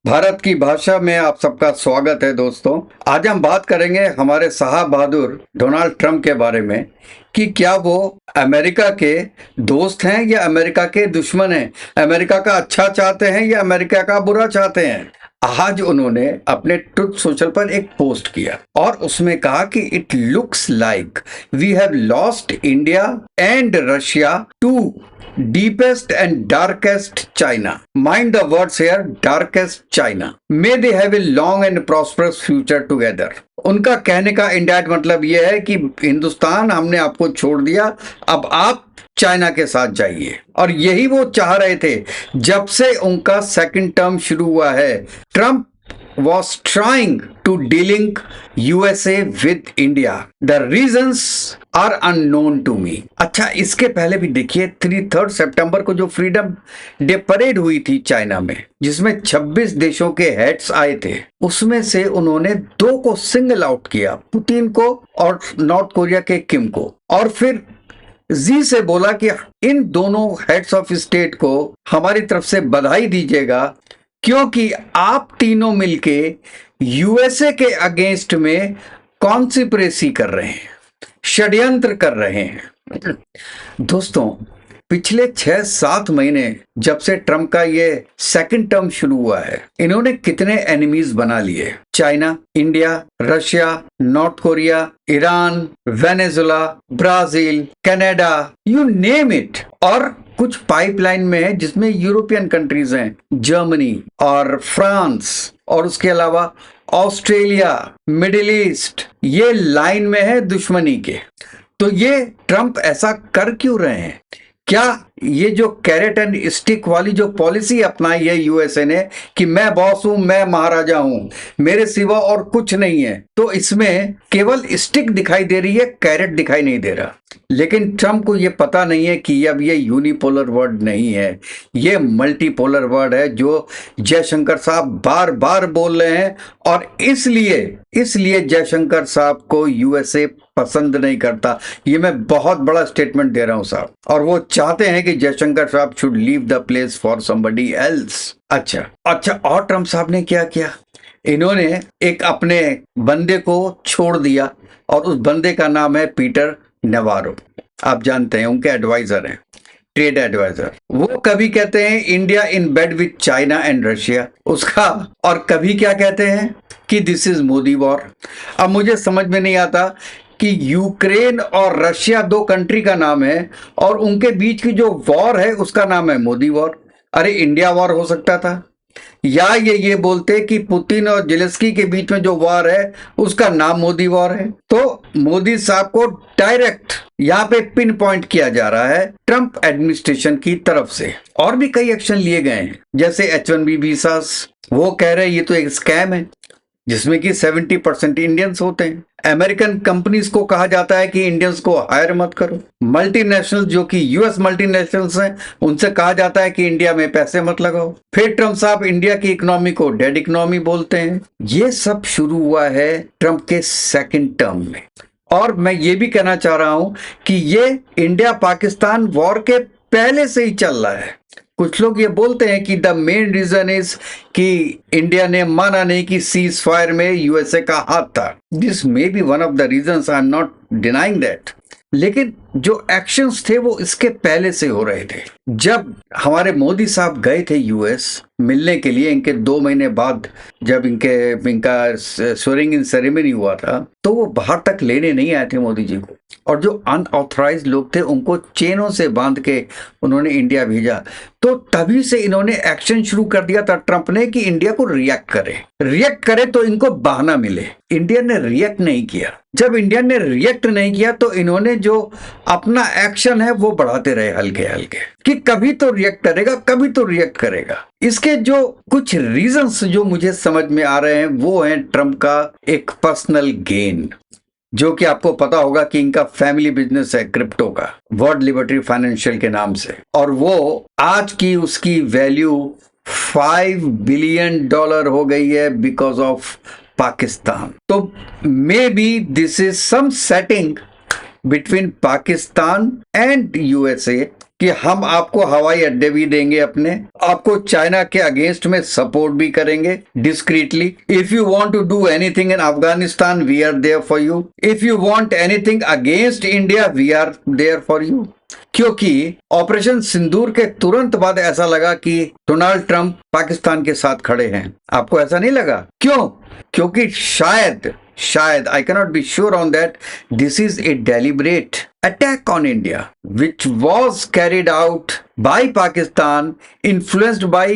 भारत की भाषा में आप सबका स्वागत है दोस्तों। आज हम बात करेंगे हमारे साहब बहादुर डोनाल्ड ट्रंप के बारे में कि क्या वो अमेरिका के दोस्त हैं या अमेरिका के दुश्मन हैं, अमेरिका का अच्छा चाहते हैं या अमेरिका का बुरा चाहते हैं। आज उन्होंने अपने ट्रुथ सोशल पर एक पोस्ट किया और उसमें कहा कि it looks like we have lost India and Russia to deepest and darkest China. Mind the words here, darkest China. May they have a long and prosperous future together. उनका कहने का इनडायरेक्ट मतलब यह है कि हिंदुस्तान हमने आपको छोड़ दिया, अब आप चाइना के साथ जाइए। और यही वो चाह रहे थे जब से उनका सेकंड टर्म शुरू हुआ है। Trump was trying to delink USA with India. The reasons are unknown to me. अच्छा, इसके पहले भी देखिए 3 सितंबर को जो फ्रीडम डे परेड हुई थी चाइना में, जिसमें 26 देशों के हेड्स आए थे, उसमें से उन्होंने 2 को सिंगल आउट किया, पुतिन को और नॉर्थ कोरिया के किम को, और फिर जी से बोला कि इन दोनों हेड्स ऑफ स्टेट को हमारी तरफ से बधाई दीजिएगा क्योंकि आप तीनों मिलके यूएसए के अगेंस्ट में कॉन्स्पिरेसी कर रहे हैं, षड्यंत्र कर रहे हैं। दोस्तों, पिछले 6-7 महीने जब से ट्रंप का ये सेकंड टर्म शुरू हुआ है, इन्होंने कितने एनिमीज बना लिए। China, India, Russia, north Korea, Iran, Venezuela, Brazil, Canada, you name it. और कुछ पाइपलाइन में है जिसमें यूरोपियन कंट्रीज हैं, जर्मनी और फ्रांस, और उसके अलावा ऑस्ट्रेलिया, मिडिल ईस्ट, ये लाइन में है दुश्मनी के। तो ये ट्रंप ऐसा कर क्यों रहे हैं? क्या ये जो कैरेट एंड स्टिक वाली जो पॉलिसी अपनाई है यूएसए ने कि मैं बॉस हूं, मैं महाराजा हूं, मेरे सिवा और कुछ नहीं है, तो इसमें केवल स्टिक दिखाई दे रही है, कैरेट दिखाई नहीं दे रहा। लेकिन ट्रंप को ये पता नहीं है कि अब ये यूनिपोलर वर्ड नहीं है, ये मल्टीपोलर वर्ड है जो जयशंकर साहब बार बार बोल रहे हैं। और इसलिए जयशंकर साहब को यूएसए पसंद नहीं करता। ये मैं बहुत बड़ा स्टेटमेंट दे रहा हूं साहब, और वो चाहते हैं कि जयशंकर साहब should leave the place for somebody else. अच्छा, और ट्रंप साहब ने क्या किया? इन्होंने एक अपने बंदे को छोड़ दिया और उस बंदे का नाम है पीटर नेवारो। आप जानते हैं, उनके एडवाइजर हैं, ट्रेड एडवाइजर। वो कभी कहते हैं India in bed with China and Russia उसका, और कभी क्या कहते हैं कि दिस इज मोदी वॉर। अब मुझे समझ में नहीं आता कि यूक्रेन और रशिया 2 कंट्री का नाम है और उनके बीच की जो वॉर है उसका नाम है मोदी वॉर। अरे इंडिया वॉर हो सकता था, या ये बोलते कि पुतिन और जेलेंस्की के बीच में जो वॉर है उसका नाम मोदी वॉर है। तो मोदी साहब को डायरेक्ट यहाँ पे पिन पॉइंट किया जा रहा है ट्रंप एडमिनिस्ट्रेशन की तरफ से। और भी कई एक्शन लिए गए हैं, जैसे H1B वीसास। वो कह रहे हैं ये तो एक स्कैम है जिसमें कि 70% इंडियंस होते हैं। अमेरिकन कंपनीज को कहा जाता है कि इंडियंस को हायर मत करो। मल्टीनेशनल जो कि यूएस मल्टीनेशनल्स हैं, उनसे कहा जाता है कि इंडिया में पैसे मत लगाओ। फिर ट्रंप साहब इंडिया की इकोनॉमी को डेड इकोनॉमी बोलते हैं। ये सब शुरू हुआ है ट्रंप के सेकंड टर्म में। और मैं ये भी कहना चाह रहा हूं कि ये इंडिया पाकिस्तान वॉर के पहले से ही चल रहा है। कुछ लोग ये बोलते हैं कि द मेन रीजन इज कि इंडिया ने माना नहीं कि सीज फायर में यूएसए का हाथ था। This may be one of the reasons, I am not denying that. लेकिन जो एक्शंस थे वो इसके पहले से हो रहे थे। जब हमारे मोदी साहब गए थे यूएस मिलने के लिए, इनके 2 महीने बाद जब इनका स्वेरिंग इन सेरेमनी हुआ था, तो वो बाहर तक लेने नहीं आए थे मोदी जी को, और जो अनऑथराइज लोग थे उनको चेनों से बांध के उन्होंने इंडिया भेजा। तो तभी से इन्होंने एक्शन शुरू कर दिया था ट्रंप ने कि इंडिया को रिएक्ट करे तो इनको बहाना मिले। इंडिया ने रिएक्ट नहीं किया। जब इंडिया ने रिएक्ट नहीं किया तो इन्होंने जो अपना एक्शन है वो बढ़ाते रहे हल्के हल्के, कि कभी तो रिएक्ट करेगा। इसके जो कुछ रीजंस जो मुझे समझ में आ रहे हैं वो हैं ट्रंप का एक पर्सनल गेन, जो कि आपको पता होगा कि इनका फैमिली बिजनेस है क्रिप्टो का, वर्ल्ड लिबर्टी फाइनेंशियल के नाम से, और वो आज की उसकी वैल्यू $5 बिलियन हो गई है बिकॉज ऑफ पाकिस्तान। तो maybe this is some setting between Pakistan and USA कि हम आपको हवाई अड्डे भी देंगे, अपने आपको चाइना के अगेंस्ट में सपोर्ट भी करेंगे discreetly. If you want to do anything in Afghanistan we are there for you, if you want anything against India we are there for you. क्योंकि ऑपरेशन सिंदूर के तुरंत बाद ऐसा लगा कि डोनाल्ड ट्रंप पाकिस्तान के साथ खड़े हैं। आपको ऐसा नहीं लगा? क्यों? क्योंकि शायद I cannot be sure on that, this is a deliberate attack on India which was carried out by Pakistan, influenced by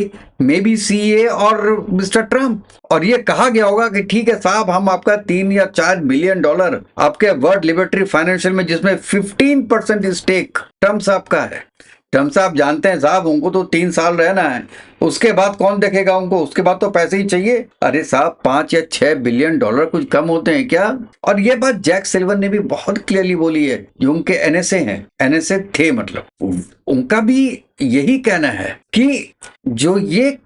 maybe CA और मिस्टर ट्रंप। और ये कहा गया होगा कि ठीक है साहब, हम आपका 3 या 4 बिलियन डॉलर आपके वर्ल्ड लिबर्टी फाइनेंशियल में, जिसमें 15% स्टेक ट्रंप साहब का है। ट्रंप साहब जानते हैं साहब, उनको तो 3 साल रहना है, उसके बाद कौन देखेगा उनको? उसके बाद तो पैसे ही चाहिए। अरे साहब, 5 या 6 बिलियन डॉलर कुछ कम होते हैं क्या? और ये बात जैक सिल्वर ने भी बहुत क्लियरली बोली है, जो उनके एनएसए हैं, एनएसए थे मतलब, उनका भी यही कहना है कि जो ये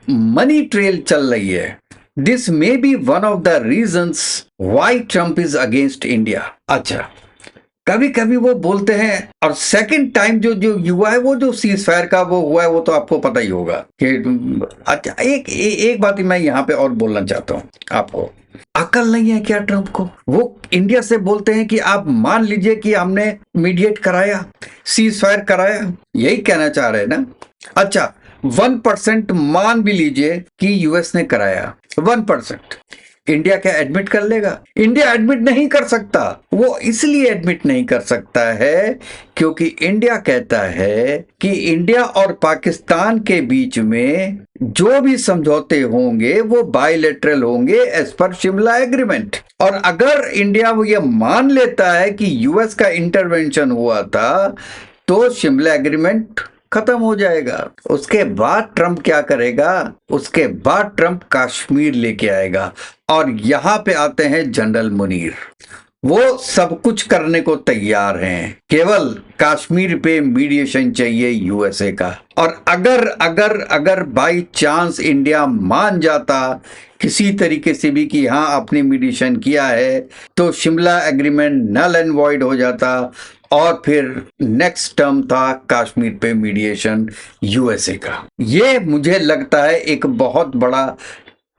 मनी ट्रेल चल रही है, this may be one of the reasons why Trump is against India. अच्छा, कभी कभी वो बोलते हैं, और सेकंड टाइम जो हुआ है, वो जो सीज फायर का वो हुआ है, वो तो आपको पता ही होगा कि अच्छा, एक बात मैं यहाँ पे और बोलना चाहता हूँ आपको। अकल नहीं है क्या ट्रंप को? वो इंडिया से बोलते हैं कि आप मान लीजिए कि हमने मीडिएट कराया, सीज फायर कराया, यही कहना चाह रहे हैं ना? अच्छा, 1% मान भी लीजिए कि यूएस ने कराया, 1%, इंडिया क्या एडमिट कर लेगा? इंडिया एडमिट नहीं कर सकता। वो इसलिए एडमिट नहीं कर सकता है क्योंकि इंडिया कहता है कि इंडिया और पाकिस्तान के बीच में जो भी समझौते होंगे वो बायलैटरल होंगे एज पर शिमला एग्रीमेंट। और अगर इंडिया वो ये मान लेता है कि यूएस का इंटरवेंशन हुआ था, तो शिमला एग्रीमेंट खत्म हो जाएगा। उसके बाद ट्रंप क्या करेगा? उसके बाद ट्रंप कश्मीर लेके आएगा। और यहां पे आते हैं जनरल मुनीर, वो सब कुछ करने को तैयार हैं, केवल कश्मीर पे मीडिएशन चाहिए यूएसए का। और अगर अगर अगर बाई चांस इंडिया मान जाता किसी तरीके से भी कि हाँ आपने मीडिएशन किया है, तो Shimla agreement null and void हो जाता, और फिर नेक्स्ट टर्म था कश्मीर पे मीडिएशन यूएसए का। ये मुझे लगता है एक बहुत बड़ा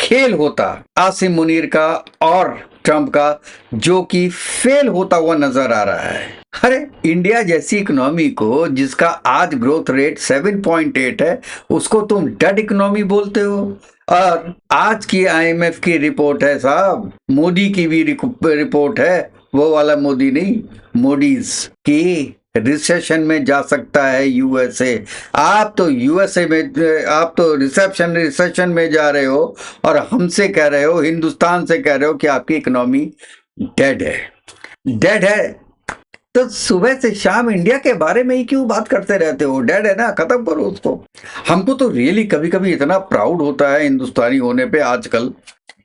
खेल होता आसिम मुनीर का और ट्रंप का, जो कि फेल होता हुआ नजर आ रहा है। अरे इंडिया जैसी इकोनॉमी को, जिसका आज ग्रोथ रेट 7.8 है, उसको तुम डेड इकोनॉमी बोलते हो। और आज की आईएमएफ की रिपोर्ट है साहब, मोदी की भी रिपोर्ट है, वो वाला मोदी नहीं, मोडीज की, रिसेशन में जा सकता है यूएसए। आप तो यूएसए में, आप तो रिसेशन में जा रहे हो, और हमसे कह रहे हो, हिंदुस्तान से कह रहे हो कि आपकी इकोनॉमी डेड है, डेड है। तो सुबह से शाम इंडिया के बारे में ही क्यों बात करते रहते हो? डेड है ना, खत्म करो उसको। हमको तो रियली कभी कभी इतना प्राउड होता है हिंदुस्तानी होने पे आजकल,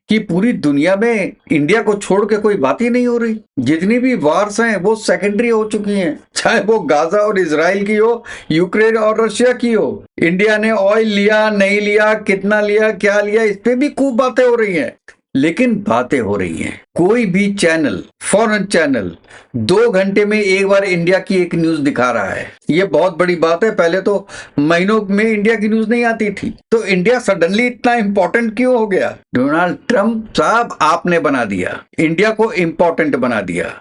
कि पूरी दुनिया में इंडिया को छोड़ के कोई बात ही नहीं हो रही। जितनी भी वार्स हैं वो सेकेंडरी हो चुकी हैं, चाहे वो गाजा और इजराइल की हो, यूक्रेन और रशिया की हो। इंडिया ने ऑयल लिया, नहीं लिया, कितना लिया, क्या लिया, इस पे भी खूब बातें हो रही हैं, लेकिन बातें हो रही हैं। कोई भी चैनल, फॉरेन चैनल 2 घंटे में एक बार इंडिया की एक न्यूज दिखा रहा है, ये बहुत बड़ी बात है। पहले तो महीनों में इंडिया की न्यूज नहीं आती थी। तो इंडिया सडनली इतना इंपॉर्टेंट क्यों हो गया? डोनाल्ड ट्रंप साहब आपने बना दिया, इंडिया को इंपॉर्टेंट बना दिया।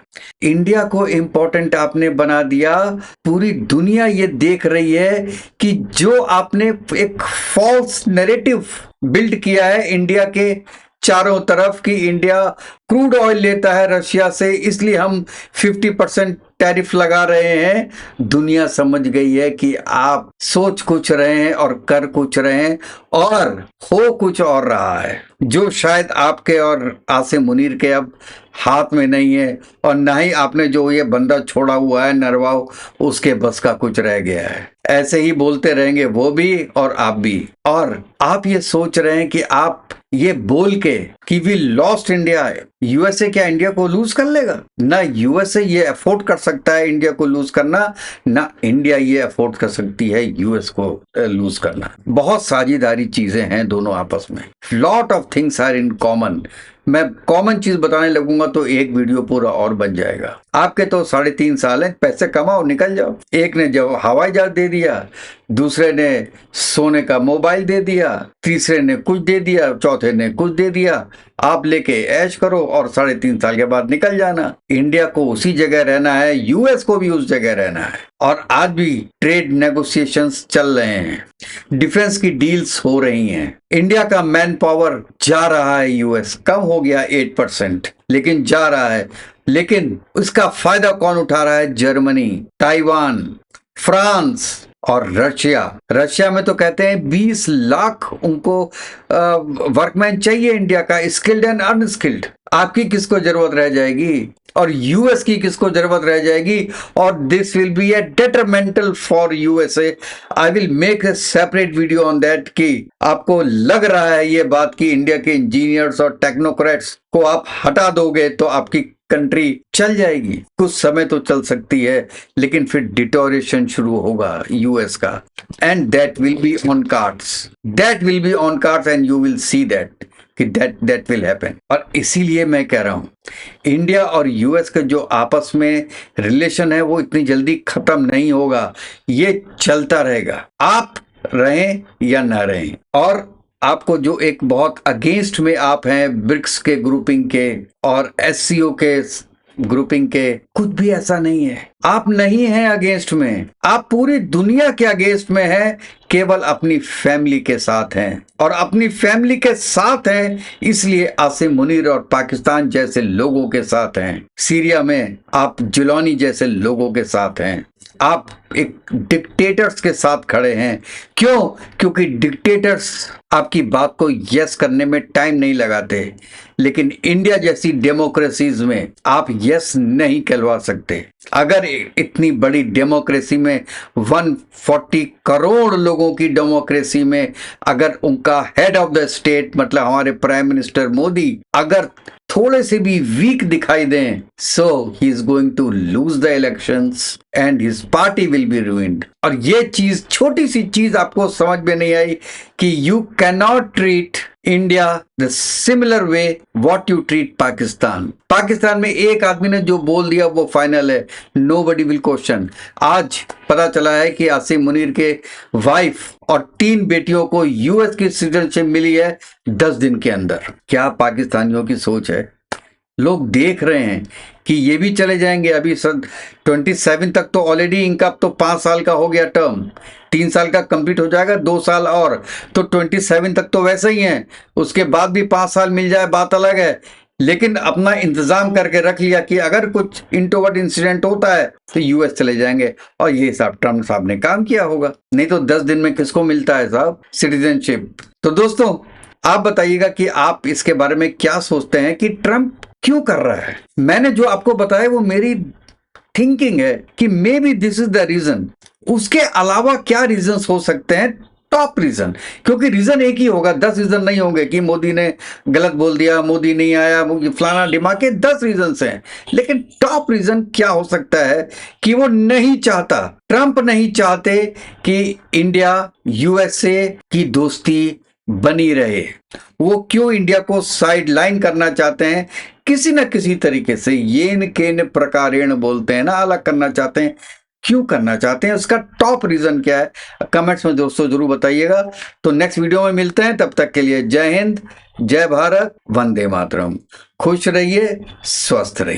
इंडिया को इंपॉर्टेंट आपने बना दिया। पूरी दुनिया ये देख रही है कि जो आपने एक फॉल्स नैरेटिव बिल्ड किया है इंडिया के चारों तरफ, कि इंडिया क्रूड ऑयल लेता है रशिया से, इसलिए हम 50% टैरिफ लगा रहे हैं। दुनिया समझ गई है कि आप सोच कुछ रहे हैं और कर कुछ रहे हैं, और हो कुछ और रहा है, जो शायद आपके और आसिम मुनीर के अब हाथ में नहीं है, और ना ही आपने जो ये बंदा छोड़ा हुआ है नरवाओ, उसके बस का कुछ रह गया है। ऐसे ही बोलते रहेंगे वो भी और आप भी। और आप ये सोच रहे हैं कि आप ये बोल के कि वी लॉस्ट इंडिया, यूएसए क्या इंडिया को लूज कर लेगा? ना यूएसए ये अफोर्ड कर सकता है इंडिया को लूज करना, ना इंडिया ये अफोर्ड कर सकती है यूएस को लूज करना। बहुत साझेदारी चीजें हैं दोनों आपस में, lot of things are in common मैं कॉमन चीज बताने लगूंगा तो एक वीडियो पूरा और बन जाएगा। आपके तो 3.5 साल है, पैसे कमाओ, निकल जाओ। एक ने जब हवाई जहाज दे दिया, दूसरे ने सोने का मोबाइल दे दिया, तीसरे ने कुछ दे दिया, चौथे ने कुछ दे दिया। आप लेके ऐश करो और 3.5 साल के बाद निकल जाना। इंडिया को उसी जगह रहना है, यूएस को भी उस जगह रहना है। और आज भी ट्रेड नेगोशिएशंस चल रहे हैं, डिफेंस की डील्स हो रही हैं। इंडिया का मैन पावर जा रहा है यूएस, कम हो गया 8%, लेकिन जा रहा है। लेकिन उसका फायदा कौन उठा रहा है? जर्मनी, ताइवान, फ्रांस और रशिया। रशिया में तो कहते हैं 20 लाख उनको वर्कमैन चाहिए इंडिया का, स्किल्ड एंड अनस्किल्ड। आपकी किसको जरूरत रह जाएगी और यूएस की किसको जरूरत रह जाएगी? और this will be A detrimental for USA. I will make a separate video on that. कि आपको लग रहा है ये बात कि इंडिया के इंजीनियर्स और टेक्नोक्रेट्स को आप हटा दोगे तो आपकी कंट्री चल जाएगी। कुछ समय तो चल सकती है, लेकिन फिर डिटोरेशन शुरू होगा यूएस का, and that will be on cards. That will be on cards and you will see that कि दैट विल हैपन। और इसीलिए मैं कह रहा हूं इंडिया और यूएस का जो आपस में रिलेशन है वो इतनी जल्दी खत्म नहीं होगा, ये चलता रहेगा, आप रहें या ना रहें। और आपको जो एक बहुत अगेंस्ट में आप हैं ब्रिक्स के ग्रुपिंग के और एससीओ के ग्रुपिंग के, कुछ भी ऐसा नहीं है। आप नहीं हैं अगेंस्ट में, आप पूरी दुनिया के अगेंस्ट में हैं, केवल अपनी फैमिली के साथ हैं। और अपनी फैमिली के साथ हैं इसलिए आसिम मुनीर और पाकिस्तान जैसे लोगों के साथ हैं। सीरिया में आप जिलौनी जैसे लोगों के साथ हैं। आप एक डिक्टेटर्स के साथ खड़े हैं। क्यों? क्योंकि डिक्टेटर्स आपकी बात को यस करने में टाइम नहीं लगाते, लेकिन इंडिया जैसी डेमोक्रेसीज में आप यस नहीं कहलवा सकते। अगर इतनी बड़ी डेमोक्रेसी में 140 करोड़ लोगों की डेमोक्रेसी में अगर उनका हेड ऑफ द स्टेट मतलब हमारे प्राइम मिनिस्टर मोदी अगर थोड़े से भी वीक दिखाई दें, so he is going to lose the elections and his party will be ruined। और ये चीज, छोटी सी चीज आपको समझ में नहीं आई कि you can not treat India the similar way what you treat Pakistan. Pakistan में एक आदमी ने जो बोल दिया वो फाइनल है, नोबडी विल क्वेश्चन। आज पता चला है कि आसिम मुनीर के वाइफ और 3 बेटियों को यूएस की सिटीजनशिप मिली है 10 दिन के अंदर। क्या पाकिस्तानियों की सोच है? लोग देख रहे हैं कि ये भी चले जाएंगे। अभी 27 तक तो ऑलरेडी इनका अब तो 5 साल का हो गया टर्म, 3 साल का कंप्लीट हो जाएगा, 2 साल और, तो 27 तक तो वैसे ही हैं। उसके बाद भी 5 साल मिल जाए बात अलग है, लेकिन अपना इंतजाम करके रख लिया कि अगर कुछ इंट्रोवर्ट इंसिडेंट होता है तो यूएस चले जाएंगे। और ये साहब ट्रम्प साहब ने काम किया होगा, नहीं तो 10 दिन में किसको मिलता है साहब सिटीजनशिप। तो दोस्तों आप बताइएगा कि आप इसके बारे में क्या सोचते हैं कि ट्रम्प क्यों कर रहा है। मैंने जो आपको बताया वो मेरी थिंकिंग है कि maybe this is the reason. उसके अलावा क्या रीजंस हो सकते हैं? टॉप रीजन, क्योंकि रीजन एक ही होगा, 10 रीजन नहीं होंगे कि मोदी ने गलत बोल दिया, मोदी नहीं आया, फलाना डिमा के 10 रीजन हैं। लेकिन टॉप रीजन क्या हो सकता है कि वो नहीं चाहता, ट्रंप नहीं चाहते कि इंडिया यूएसए की दोस्ती बनी रहे। वो क्यों इंडिया को साइड लाइन करना चाहते हैं? किसी न किसी तरीके से येन केन प्रकारेण बोलते हैं ना, अलग करना चाहते हैं। क्यों करना चाहते हैं? उसका टॉप रीजन क्या है? कमेंट्स में दोस्तों जरूर बताइएगा। तो नेक्स्ट वीडियो में मिलते हैं, तब तक के लिए जय हिंद, जय भारत, वंदे मातरम। खुश रहिए, स्वस्थ रहिए।